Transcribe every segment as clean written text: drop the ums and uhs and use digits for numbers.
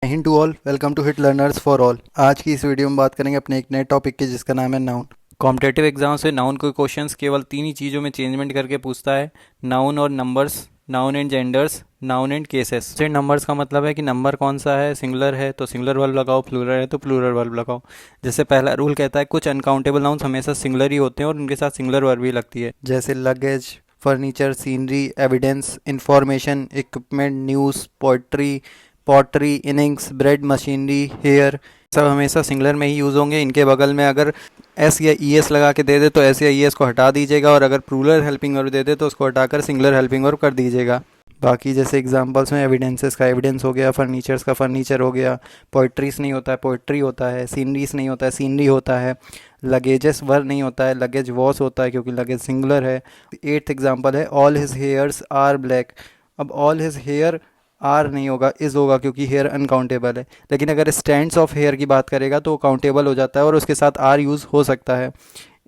Hind to all, welcome to hit learners for all. आज की इस वीडियो में बात करेंगे अपने एक नए टॉपिक के जिसका नाम है नाउन। कॉम्पिटेटिव एग्जाम से नाउन के क्वेश्चंस केवल तीन ही चीज़ों में चेंजमेंट करके पूछता है, नाउन और numbers, noun and genders, noun and cases. से नंबर्स का मतलब है कि नंबर कौन सा है, सिंगुलर है तो सिंगुलर वर्ब लगाओ, प्लूरल है तो प्लूरल वर्ब लगाओ। जैसे पहला रूल कहता है कुछ अनकाउंटेबल नाउन्स हमेशा सिंगुलर ही होते हैं और उनके साथ सिंगुलर वर्ब भी लगती है, जैसे luggage, furniture, scenery, evidence, information, equipment, news, poetry, pottery, innings, bread, machinery, hair. सब हमेशा सिंगुलर में ही यूज़ होंगे। इनके बगल में अगर एस या ई एस लगा के दे दे तो एस या ई एस को हटा दीजिएगा, और अगर प्लूरल हेल्पिंग वर्ब दे दे तो उसको हटाकर सिंगुलर हेल्पिंग वर्ब कर दीजिएगा। बाकी जैसे एग्जांपल्स में एविडेंसेस का एविडेंस हो गया, फर्नीचर्स का फर्नीचर हो गया, पोइट्रीज नहीं होता है पोइट्री होता है, सीनरीज नहीं होता है सीनरी होता है, लगेजेस वर नहीं होता है लगेज वॉस होता है क्योंकि लगेज सिंगुलर है। एट्थ एग्जांपल है all his hairs are black. अब ऑल हिज हेयर आर नहीं होगा, इज होगा क्योंकि हेयर अनकाउंटेबल है। लेकिन अगर स्टैंड्स ऑफ हेयर की बात करेगा तो वो काउंटेबल हो जाता है और उसके साथ आर यूज़ हो सकता है।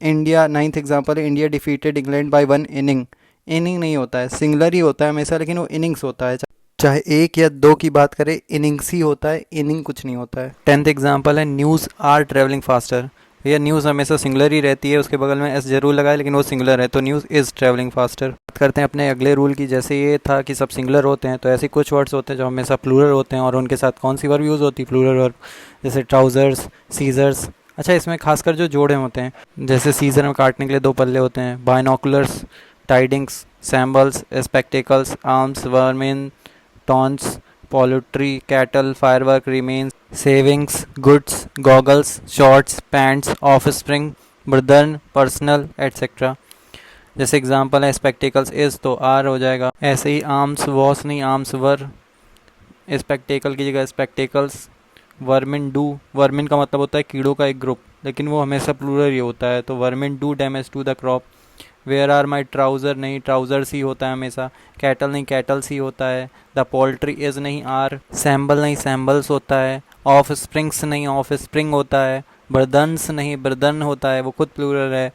इंडिया, नाइन्थ एग्जांपल है India defeated England by one inning. Inning नहीं होता है, सिंगुलर ही होता है हमेशा, लेकिन वो इनिंग्स होता है। चाहे एक या दो की बात करें, इनिंग्स ही होता है, इनिंग कुछ नहीं होता है। टेंथ एग्जांपल है न्यूज़ आर ट्रेवलिंग फास्टर। भैया न्यूज़ हमेशा सिंगुलर ही रहती है, उसके बगल में एस जरूर लगाए लेकिन वो सिंगुलर है तो न्यूज़ इज़ ट्रेवलिंग फास्टर। बात करते हैं अपने अगले रूल की। जैसे ये था कि सब सिंगुलर होते हैं तो ऐसे कुछ वर्ड्स होते हैं जो हमेशा प्लूरल होते हैं और उनके साथ कौन सी वर्ब यूज़ होती है, प्लूरल वर्ब। जैसे ट्राउज़र्स, सीजर्स। अच्छा, इसमें खासकर जो जोड़े होते हैं, जैसे सीजर में काटने के लिए दो पल्ले होते हैं, binoculars, tidings, shambles, spectacles, arms, vermin, tongs, poultry, cattle, firework, remains, savings, goods, goggles, shorts, pants, offspring, brethren, personnel, etcetera. जैसे एग्जांपल है स्पेक्टिकल्स इज तो आर हो जाएगा। ऐसे ही आर्म्स वॉस नहीं, आर्म्स वर, स्पेक्टिकल की जगह स्पेक्टिकल्स। वर्मिन डू, वर्मिन का मतलब होता है कीड़ों का एक ग्रुप, लेकिन वो हमेशा प्लूरल ही होता है तो vermin do damage to the crop. Where are my trouser नहीं, ट्राउज़र्स ही होता है हमेशा। कैटल नहीं, कैटल्स ही होता है। द पोल्ट्री इज़ नहीं, आर। सैम्बल नहीं, सैम्बल्स होता है। ऑफ स्प्रिंग्स नहीं, ऑफ स्प्रिंग होता है। बर्दन्स नहीं, बर्दन होता है, वो खुद प्लूरल है।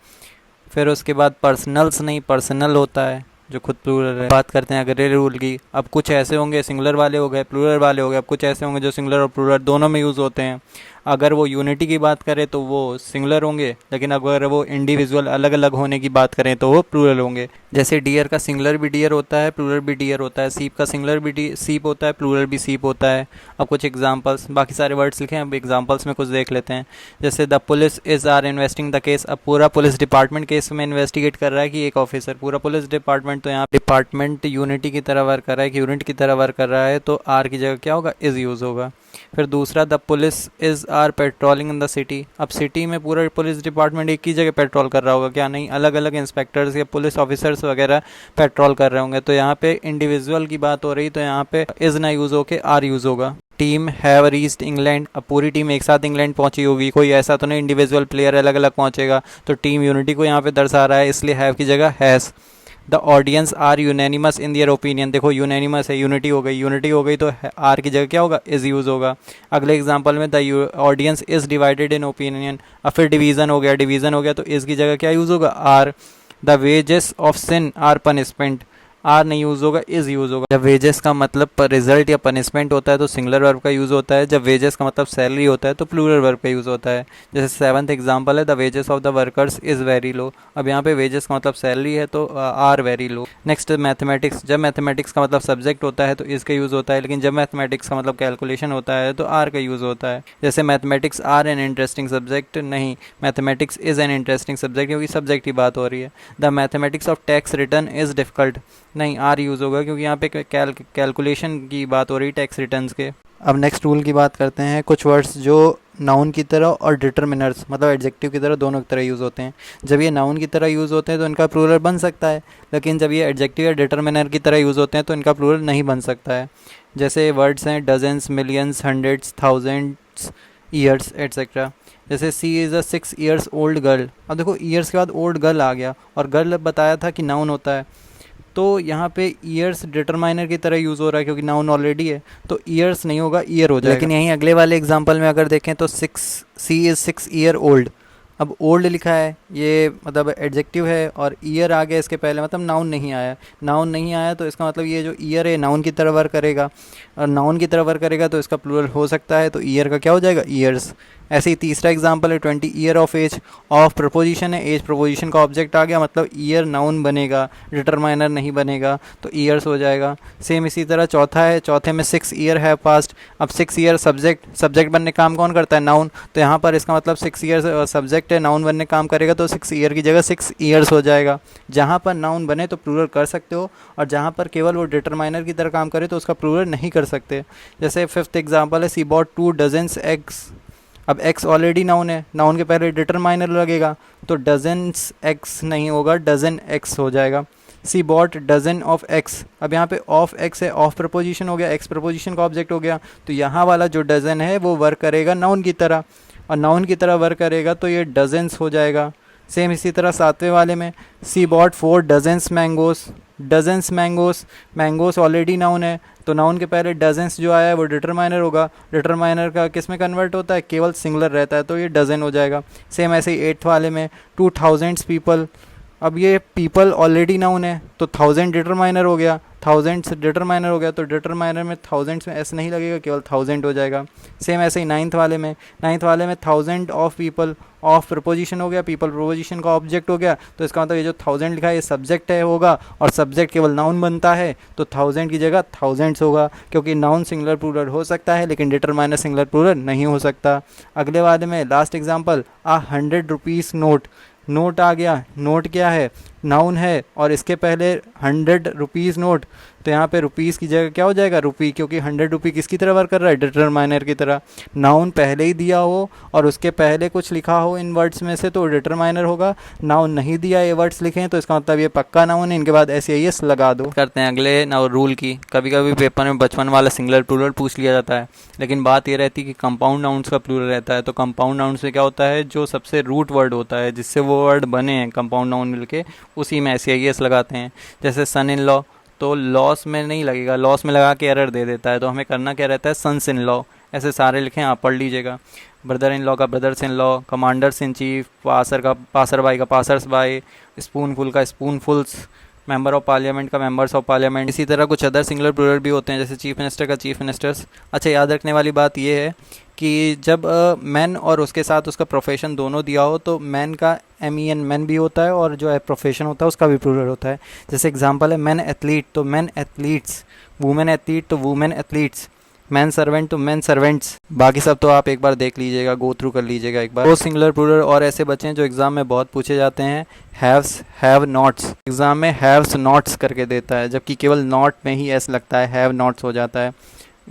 फिर उसके बाद पर्सनल्स नहीं, पर्सनल होता है जो खुद प्लूरल है। बात करते हैं अगले रूल की। अब कुछ ऐसे होंगे सिंगुलर वाले हो गए, प्लूरल वाले हो गए। अब कुछ ऐसे होंगे जो सिंगुलर और प्लूरल दोनों में यूज़ होते हैं। अगर वो यूनिटी की बात करें तो वो सिंगुलर होंगे, लेकिन अगर वो इंडिविजुअल अलग अलग होने की बात करें तो वो प्लूरल होंगे। जैसे डियर का सिंगुलर भी डियर होता है, प्लूरल भी डियर होता है। सीप का सिंगुलर भी सीप होता है, प्लूरल भी सीप होता है। अब कुछ एग्जांपल्स, बाकी सारे वर्ड्स लिखे हैं, अब एग्जांपल्स में कुछ देख लेते हैं। जैसे the police is are investing the case. अब पूरा पुलिस डिपार्टमेंट केस में इन्वेस्टिगेट कर रहा है कि एक ऑफिसर, पूरा पुलिस डिपार्टमेंट, तो यहाँ डिपार्टमेंट यूनिटी की तरह वर्क कर रहा है, कि यूनिट की तरह वर्क कर रहा है तो आर की जगह क्या होगा, इज़ यूज़ होगा। फिर दूसरा the police is are patrolling in the city. अब सिटी में पूरा पुलिस डिपार्टमेंट एक ही जगह पेट्रोल कर रहा होगा क्या, नहीं, अलग अलग इंस्पेक्टर्स या पुलिस ऑफिसर्स वगैरह पेट्रोल कर रहे होंगे। तो यहाँ पे इंडिविजुअल की बात हो रही तो यहाँ पे इज़ ना यूज़ होके आर यूज़ होगा। Team have reached England. अब पूरी टीम एक साथ इंग्लैंड पहुंची होगी, कोई ऐसा तो नहीं इंडिविजुअल प्लेयर अलग अलग पहुंचेगा, तो टीम यूनिटी को यहाँ पे दर्शा रहा है, इसलिए हैव की जगह has. The audience are unanimous in their opinion. देखो यूनैनिमस है, यूनिटी हो गई, यूनिटी हो गई तो आर की जगह क्या होगा, इज़ यूज़ होगा। अगले एग्जांपल में the audience is divided in opinion. अब फिर डिवीज़न हो गया, डिवीज़न हो गया तो इज़ की जगह क्या यूज़ होगा, are. The wages of sin are punishment. Are नहीं यूज़ होगा, इज़ यूज़ होगा। जब वेजेस का मतलब रिजल्ट या पनिशमेंट होता है तो सिंगुलर वर्ब का यूज़ होता है। जब वेजेस का मतलब सैलरी होता है तो प्लूरल वर्ब का यूज़ होता है। जैसे सेवन्थ एग्जांपल है the wages of the workers is very low. अब यहाँ पे वेजेस का मतलब सैलरी है तो are very low. Next mathematics. जब मैथमेटिक्स का मतलब सब्जेक्ट होता है तो इज़ का यूज़ होता है, लेकिन जब मैथमेटिक्स का मतलब कैलकुलेशन होता है तो आर का यूज़ होता है। जैसे mathematics are an interesting subject, नहीं, mathematics is an interesting subject क्योंकि सब्जेक्ट की बात हो रही है। The mathematics of tax return is difficult, नहीं, आर यूज़ होगा क्योंकि यहाँ पे कैलकुलेशन की बात हो रही है टैक्स रिटर्न्स के। अब नेक्स्ट रूल की बात करते हैं। कुछ वर्ड्स जो नाउन की तरह और डिटर्मिनर्स मतलब एडजेक्टिव की तरह, दोनों की तरह यूज़ होते हैं। जब ये नाउन की तरह यूज़ होते हैं तो इनका प्लूरल बन सकता है, लेकिन जब ये एडजेक्टिव या डिटर्मिनर की तरह यूज़ होते हैं तो इनका प्लूरल नहीं बन सकता है। जैसे वर्ड्स हैं dozens, millions, hundreds, thousands, years, etcetera. जैसे she is a 6 years old girl. अब देखो ईयर्स के बाद ओल्ड गर्ल आ गया और गर्ल बताया था कि नाउन होता है, तो यहाँ पे ईयर्स डिटरमाइनर की तरह यूज़ हो रहा है क्योंकि नाउन ऑलरेडी है तो ईयर्स नहीं होगा, ईयर हो जाएगा। लेकिन यहीं अगले वाले एग्जांपल में अगर देखें तो सी इज़ 6 year ओल्ड, अब ओल्ड लिखा है, ये मतलब एडजेक्टिव है, और ईयर आ गया इसके पहले, मतलब नाउन नहीं आया। नाउन नहीं आया तो इसका मतलब ये जो ईयर है नाउन की तरह वर्क करेगा, और नाउन की तरह वर्क करेगा तो इसका प्लूरल हो सकता है, तो ईयर का क्या हो जाएगा, ईयर्स। ऐसे ही तीसरा एग्जांपल है 20 year of age. Of preposition है, एज प्रपोजिशन का ऑब्जेक्ट आ गया, मतलब ईयर नाउन बनेगा, डिटरमाइनर नहीं बनेगा, तो ईयर्स हो जाएगा। सेम इसी तरह चौथा है, चौथे में 6 ईयर है पास्ट। अब 6 ईयर सब्जेक्ट, सब्जेक्ट बनने का काम कौन करता है, नाउन, तो यहाँ पर इसका मतलब 6 ईयर सब्जेक्ट है, नाउन बनने का काम करेगा, तो 6 ईयर की जगह 6 ईयर्स हो जाएगा। जहाँ पर नाउन बने तो प्लूरल कर सकते हो, और जहाँ पर केवल वो डिटरमाइनर की तरह काम करे तो उसका प्लूरल नहीं कर सकते। जैसे फिफ्थ एग्जाम्पल है, सी बॉट 2 डजन्स एग्स। अब एक्स ऑलरेडी नाउन है, नाउन के पहले डिटरमाइनर लगेगा, तो डजन्स एक्स नहीं होगा, डजन एक्स हो जाएगा। सी बॉट डजन ऑफ एक्स। अब यहाँ पे ऑफ एक्स है, ऑफ प्रपोजिशन हो गया, एक्स प्रपोजिशन का ऑब्जेक्ट हो गया, तो यहाँ वाला जो डजन है वो वर्क करेगा नाउन की तरह, और नाउन की तरह वर्क करेगा तो ये डजन्स हो जाएगा। सेम इसी तरह सातवें वाले में, she bought 4 dozens mangoes. Dozens mangoes, mangoes already noun है, तो नाउन के पहले डजन्स जो आया है वो डिटरमाइनर होगा, डिटरमाइनर का किस में कन्वर्ट होता है, केवल सिंगुलर रहता है, तो ये डजन हो जाएगा। सेम ऐसे ही एट्थ वाले में 2000 पीपल। अब ये पीपल ऑलरेडी नाउन है, तो 1000 डिटरमाइनर हो गया, थाउजेंड्स डिटरमाइनर हो गया, तो डिटरमाइनर में थाउजेंड्स में ऐसे नहीं लगेगा, केवल 1000 हो जाएगा। सेम ऐसे ही नाइन्थ वाले में, 1000 ऑफ पीपल, ऑफ प्रपोजिशन हो गया, पीपल प्रपोजिशन का ऑब्जेक्ट हो गया, तो इसका मतलब ये जो 1000 लिखा है ये सब्जेक्ट है होगा, और सब्जेक्ट केवल नाउन बनता है, तो 1000 की जगह थाउजेंड्स होगा, क्योंकि नाउन सिंगुलर प्लूरल हो सकता है लेकिन डिटरमाइनर सिंगुलर प्लूरल नहीं हो सकता। अगले वाले में लास्ट एग्जाम्पल, ₹100 नोट। नोट आ गया, नोट क्या है, नाउन है, और इसके पहले ₹100 नोट, तो यहाँ पे रुपीज़ की जगह क्या हो जाएगा, रुपी, क्योंकि ₹100 किसकी तरह वर्क कर रहा है, डिटरमाइनर की तरह। नाउन पहले ही दिया हो और उसके पहले कुछ लिखा हो इन वर्ड्स में से तो डिटरमाइनर होगा, नाउन नहीं दिया, ये वर्ड्स लिखे हैं तो इसका मतलब ये पक्का नाउन है, इनके बाद एस लगा दो। करते हैं अगले नाउ रूल की। कभी कभी पेपर में बचपन वाला सिंगुलर प्लूरल पूछ लिया जाता है, लेकिन बात ये रहती है कि कंपाउंड नाउन्स का प्लूरल रहता है, तो कंपाउंड नाउन्स में क्या होता है, जो सबसे रूट वर्ड होता है जिससे वो वर्ड बने हैं कंपाउंड नाउन मिलके, उसी में एस लगाते हैं। जैसे सन इन लॉ, तो लॉस में नहीं लगेगा, लॉस में लगा के एरर दे देता है, तो हमें करना क्या रहता है, सन्स इन लॉ। ऐसे सारे लिखें, आप पढ़ लीजिएगा। ब्रदर इन लॉ का brothers in law, commanders in chief, passer का पासर बाई का पासर्स बाई, स्पूनफुल का स्पूनफुल्स, मेंबर ऑफ पार्लियामेंट का मेंबर्स ऑफ पार्लियामेंट। इसी तरह कुछ अदर सिंगुलर प्लूरल भी होते हैं, जैसे चीफ मिनिस्टर का चीफ मिनिस्टर्स। अच्छा, याद रखने वाली बात यह है कि जब मैन और उसके साथ उसका प्रोफेशन दोनों दिया हो तो मैन का MEN मैन भी होता है, और जो है प्रोफेशन होता है उसका भी प्लूरल होता है। जैसे एग्जांपल है मैन एथलीट, तो मैन एथलीट्स, वुमेन एथलीट तो वुमेन एथलीट्स, मैन सर्वेंट तो मैन सर्वेंट्स। बाकी सब तो आप एक बार देख लीजिएगा, गो थ्रू कर लीजिएगा एक बार। दो सिंगुलर प्लूरल और ऐसे बचे हैं जो एग्जाम में बहुत पूछे जाते हैं, हैव्स, हैव नॉट्स। एग्जाम में हैव्स नॉट्स करके देता है, जबकि केवल नॉट में ही एस लगता है, हैव नॉट्स हो जाता है।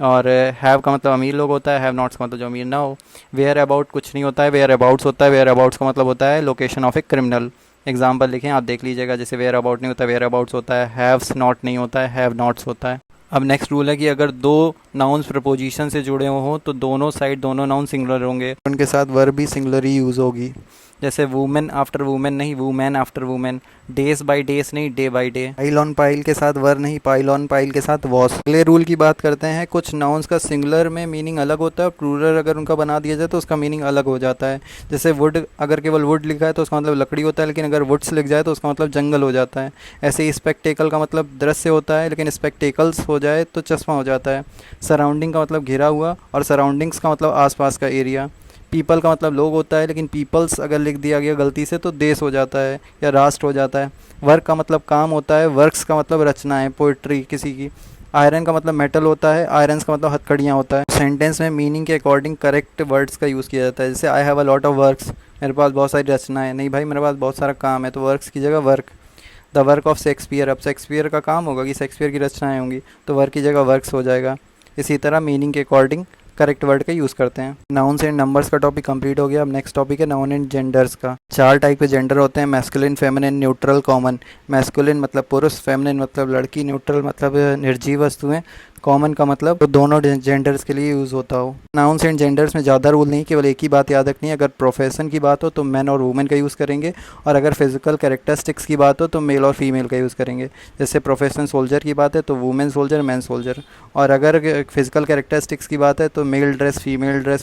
और हैव का मतलब अमीर लोग होता है, हैव नॉट्स का मतलब जो अमीर ना हो। वेयर अबाउट कुछ नहीं होता है, वेयर अबाउट्स होता है। वेयर अबाउट्स का मतलब होता है location of a criminal. Example लिखें, आप देख लीजिएगा, जैसे वेयर अबाउट नहीं होता, वेयर अबाउट्स होता है। हैव्स नॉट नहीं होता है, हैव नॉट्स होता है। अब नेक्स्ट रूल है कि अगर दो नाउन्स प्रपोजिशन से जुड़े हों तो दोनों साइड दोनों नाउन सिंगुलर होंगे, उनके साथ वर्ब भी सिंगुलर ही यूज़ होगी। जैसे वुमेन आफ्टर वुमेन नहीं, women after women. Days by days नहीं, day by day. Pile on pile के साथ वर नहीं, पाइल ऑन पाइल के साथ वॉस। अगले रूल की बात करते हैं। कुछ नाउन्स का सिंगुलर में मीनिंग अलग होता है, प्लूरल अगर उनका बना दिया जाए तो उसका मीनिंग अलग हो जाता है। जैसे वुड, अगर केवल वुड लिखा है तो उसका मतलब लकड़ी होता है, लेकिन अगर वुड्स लिख जाए तो उसका मतलब जंगल हो जाता है। ऐसे ही स्पेक्टेकल का मतलब दृश्य होता है, लेकिन स्पेक्टेकल्स हो जाए तो चश्मा हो जाता है। सराउंडिंग का मतलब घिरा हुआ, और सराउंडिंग्स का मतलब आसपास का एरिया। पीपल का मतलब लोग होता है, लेकिन पीपल्स अगर लिख दिया गया गलती से तो देश हो जाता है या राष्ट्र हो जाता है। वर्क का मतलब काम होता है, वर्क्स का मतलब रचनाएं, पोइट्री किसी की। आयरन का मतलब मेटल होता है, आयरन्स का मतलब हथकड़ियाँ होता है। सेंटेंस में मीनिंग के अकॉर्डिंग करेक्ट वर्ड्स का यूज़ किया जाता है। जैसे I have a lot of works, मेरे पास बहुत सारी रचनाएं। नहीं भाई, मेरे पास बहुत सारा काम है, तो वर्क्स की जगह work. The work of Shakespeare, अब शेक्सपियर का काम होगा कि शेक्सपियर की रचनाएं होंगी, तो वर्क की जगह वर्क्स हो जाएगा। इसी तरह मीनिंग के अकॉर्डिंग करेक्ट वर्ड का यूज़ करते हैं। नाउन्स एंड नंबर्स का टॉपिक कंप्लीट हो गया। अब नेक्स्ट टॉपिक है नाउन एंड जेंडर्स का। 4 टाइप के जेंडर होते हैं, masculine, feminine, neutral, common. Masculine मतलब पुरुष, फेमिनिन मतलब लड़की, न्यूट्रल मतलब निर्जीव वस्तुएं, कॉमन का मतलब तो दोनों जेंडर्स के लिए यूज़ होता हो। नाउन्स एंड जेंडर्स में ज़्यादा रूल नहीं, केवल एक ही बात याद रखनी है, अगर प्रोफेशन की बात हो तो मैन और वुमेन का यूज़ करेंगे, और अगर फिजिकल कैरेक्टरिस्टिक्स की बात हो तो मेल और फीमेल का यूज़ करेंगे। जैसे प्रोफेशन सोल्जर की बात है तो वुमेन सोल्जर, मैन सोल्जर, और अगर फिजिकल कैरेक्टरिस्टिक्स की बात है तो male dress,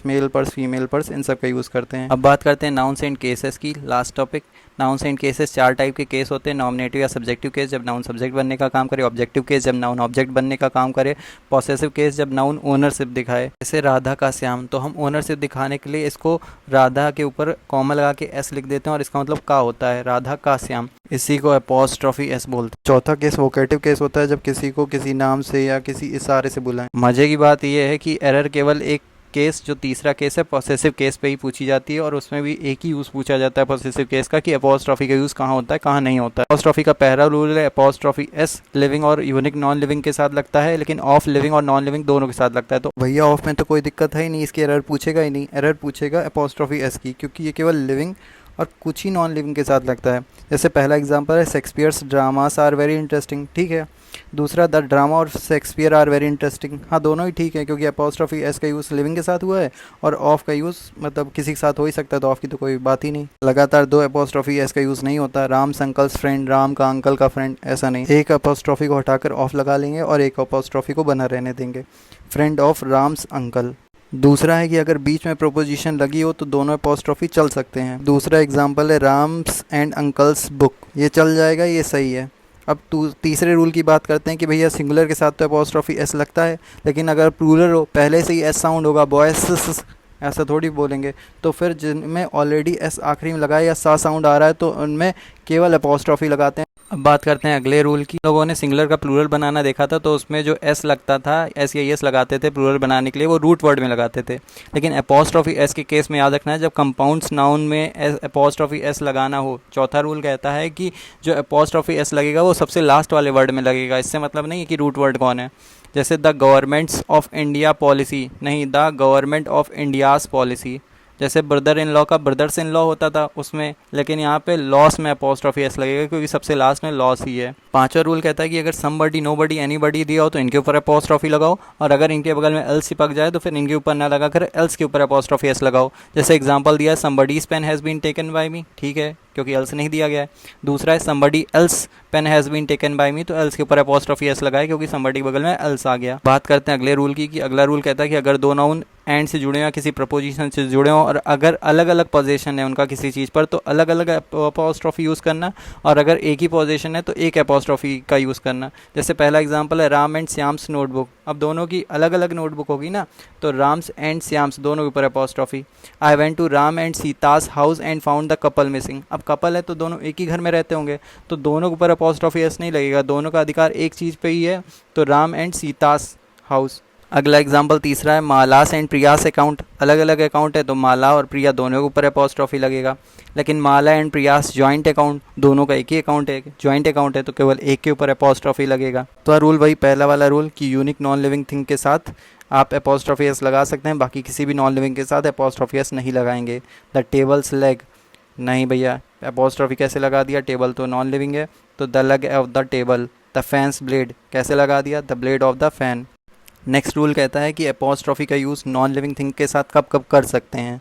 male purse, female purse, इन सब का यूज़ करते हैं। अब बात करते हैं नाउन्स एंड केसेस की, last topic. Nouns and cases 4 type के केस होते हैं। नॉमिनेटिव या सब्जेक्टिव केस, जब नाउन सब्जेक्ट बनने का काम करे। ऑब्जेक्टिव केस, जब नाउन ऑब्जेक्ट बनने का काम करे। पॉसेसिव केस, जब नाउन ओनरशिप दिखाए। जैसे राधा का श्याम, तो हम ओनरशिप दिखाने के लिए इसको राधा के ऊपर कॉमा लगा के एस लिख देते हैं और इसका मतलब का होता है, राधा का श्याम। इसी को अपॉस्ट्रॉफी एस बोलते हैं। चौथा केस वोकेटिव केस होता है, जब किसी को किसी नाम से या किसी इशारे से बुलाएं। मजे की बात यह है कि एरर केवल एक केस, जो तीसरा केस है पॉसेसिव केस पे ही पूछी जाती है, और उसमें भी एक ही यूज़ पूछा जाता है पॉसेसिव केस का, कि अपॉस्ट्रॉफी का यूज़ कहाँ होता है, कहाँ नहीं होता है। अपॉस्ट्रॉफी का पहला रूल है, अपॉस्ट्रॉफी एस लिविंग और यूनिक नॉन लिविंग के साथ लगता है, लेकिन ऑफ लिविंग और नॉन लिविंग दोनों के साथ लगता है। तो भैया ऑफ में तो कोई दिक्कत है ही नहीं, इसकी एरर पूछेगा ही नहीं, एरर पूछेगा अपॉस्ट्रॉफी एस की, क्योंकि ये केवल लिविंग और कुछ ही नॉन लिविंग के साथ लगता है। जैसे पहला एग्जांपल है, Shakespeare's dramas are very interesting, ठीक है। दूसरा, द ड्रामा और शेक्सपियर आर वेरी इंटरेस्टिंग, हाँ दोनों ही ठीक है, क्योंकि अपॉस्ट्रॉफी एस का यूज़ लिविंग के साथ हुआ है और ऑफ का यूज़ मतलब किसी के साथ हो ही सकता है, तो ऑफ की तो कोई बात ही नहीं। लगातार 2 अपॉस्ट्रॉफी एस का यूज़ नहीं होता। राम्स अंकल्स फ्रेंड, राम का अंकल का फ्रेंड, ऐसा नहीं। एक अपॉस्ट्रॉफी को हटाकर ऑफ लगा लेंगे और एक अपॉस्ट्रॉफी को बना रहने देंगे। Friend of Ram's uncle. दूसरा है कि अगर बीच में प्रोपोजिशन लगी हो तो दोनों अपॉस्ट्रॉफी चल सकते हैं। दूसरा एग्जांपल है राम्स एंड अंकल्स बुक, ये चल जाएगा, ये सही है। अब तीसरे रूल की बात करते हैं कि भैया सिंगुलर के साथ तो अपॉस्ट्रॉफी एस लगता है, लेकिन अगर प्लूरल हो पहले से ही एस साउंड होगा, बॉयस ऐसा थोड़ी बोलेंगे, तो फिर जिनमें ऑलरेडी एस आखिरी में लगा है या सा साउंड आ रहा है तो उनमें केवल अपॉस्ट्रॉफी लगाते हैं। अब बात करते हैं अगले रूल की। लोगों ने सिंगुलर का प्लूरल बनाना देखा था, तो उसमें जो एस लगता था, एस या एस लगाते थे प्लूरल बनाने के लिए, वो रूट वर्ड में लगाते थे। लेकिन अपॉस्ट्रॉफी एस के केस में याद रखना है, जब कंपाउंड्स नाउन में अपॉस्ट्रॉफी एस लगाना हो, चौथा रूल कहता है कि जो अपॉस्ट्रॉफी एस लगेगा वो सबसे लास्ट वाले वर्ड में लगेगा। इससे मतलब नहीं है कि रूट वर्ड कौन है। जैसे the governments of India policy, नहीं, the government of India's policy. जैसे ब्रदर इन लॉ का ब्रदर्स इन लॉ होता था उसमें, लेकिन यहाँ पे लॉस में अपॉस्ट्रॉफी एस लगेगा, क्योंकि सबसे लास्ट में लॉस ही है। पांचवा रूल कहता है कि अगर समबडी, नोबडी, एनीबडी दिया हो तो इनके ऊपर अपॉस्ट्रॉफी लगाओ, और अगर इनके बगल में एल्स चिपक जाए तो फिर इनके ऊपर ना लगाकर एल्स के ऊपर अपॉस्ट्रॉफी एस लगाओ। जैसे एग्जाम्पल दिया है, somebody's pen has been taken by me, ठीक है, क्योंकि एल्स नहीं दिया गया है। दूसरा है somebody else pen has been taken by me, तो एल्स के ऊपर अपॉस्ट्रॉफी एस लगाए, क्योंकि समबडी के बगल में एल्स आ गया। बात करते हैं अगले रूल की, कि अगला रूल कहता है कि अगर दो नाउन एंड से जुड़े हो, किसी प्रपोजिशन से जुड़े हो, और अगर अलग अलग पोजीशन है उनका किसी चीज़ पर, तो अलग अलग अपॉस्ट्रॉफी यूज़ करना, और अगर एक ही पोजीशन है तो एक अपॉस्ट्रॉफी का यूज़ करना। जैसे पहला एग्जांपल है राम एंड श्याम्स नोटबुक। अब दोनों की अलग अलग नोटबुक होगी ना, तो राम्स एंड श्याम्स दोनों के ऊपर apostrophe. I went to Ram and Sita's house and found the couple missing. अब कपल है तो दोनों एक ही घर में रहते होंगे, तो दोनों के ऊपर अपॉस्ट्रॉफी एस नहीं लगेगा, दोनों का अधिकार एक चीज़ पे ही है, तो राम एंड सीतास हाउस। अगला एग्जाम्पल तीसरा है मालास एंड प्रियास अकाउंट। अलग अलग अकाउंट है तो माला और प्रिया दोनों के ऊपर अपॉस्ट्रॉफी लगेगा। लेकिन माला एंड प्रियास जॉइंट अकाउंट, दोनों का एक ही अकाउंट है, जॉइंट अकाउंट है, तो केवल एक के ऊपर अपॉस्ट्रॉफी लगेगा। तो रूल वही पहला वाला रूल कि यूनिक नॉन लिविंग थिंग के साथ आप अपॉस्ट्रॉफी एस लगा सकते हैं, बाकी किसी भी नॉन लिविंग के साथ अपॉस्ट्रॉफी एस नहीं लगाएंगे। द टेबल्स लेग, नहीं भैया अपॉस्ट्रॉफी कैसे लगा दिया, टेबल तो नॉन लिविंग है, तो the leg of the table. The fans blade कैसे लगा दिया, the blade of the fan. Next rule कहता है कि अपॉस्ट्रॉफी का यूज़ नॉन लिविंग थिंग के साथ कब कब कर सकते हैं।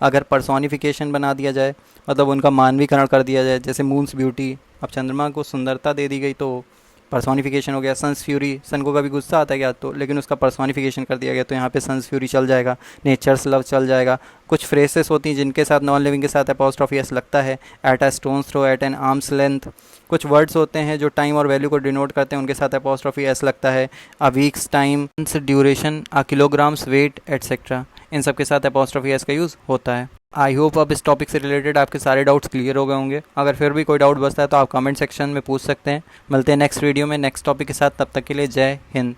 अगर पर्सोनिफिकेशन बना दिया जाए, मतलब उनका मानवीकरण कर दिया जाए, जैसे मून्स ब्यूटी, अब चंद्रमा को सुंदरता दे दी गई तो पर्सोनिफिकेशन हो गया। सन्स फ्यूरी, सन को कभी गुस्सा आता है क्या, तो लेकिन उसका पर्सोनिफिकेशन कर दिया गया, तो यहाँ पे सन्स फ्यूरी चल जाएगा। नेचर्स लव चल जाएगा। कुछ फ्रेसेस होती हैं जिनके साथ नॉन लिविंग के साथ अपॉस्ट्रॉफी एस लगता है, at a stone's throw, at an arm's length. कुछ वर्ड्स होते हैं जो टाइम और वैल्यू को डिनोट करते हैं, उनके साथ अपॉस्ट्रॉफी एस लगता है। अ वीक्स टाइम, ड्यूरेशन, अ किलोग्राम्स वेट, एटसेट्रा, इन सब के साथ अपॉस्ट्रॉफी एस का यूज़ होता है। आई होप अब इस टॉपिक से रिलेटेड आपके सारे डाउट्स क्लियर हो गए होंगे। अगर फिर भी कोई डाउट बचता है तो आप कमेंट सेक्शन में पूछ सकते हैं। मिलते हैं नेक्स्ट वीडियो में नेक्स्ट टॉपिक के साथ, तब तक के लिए जय हिंद।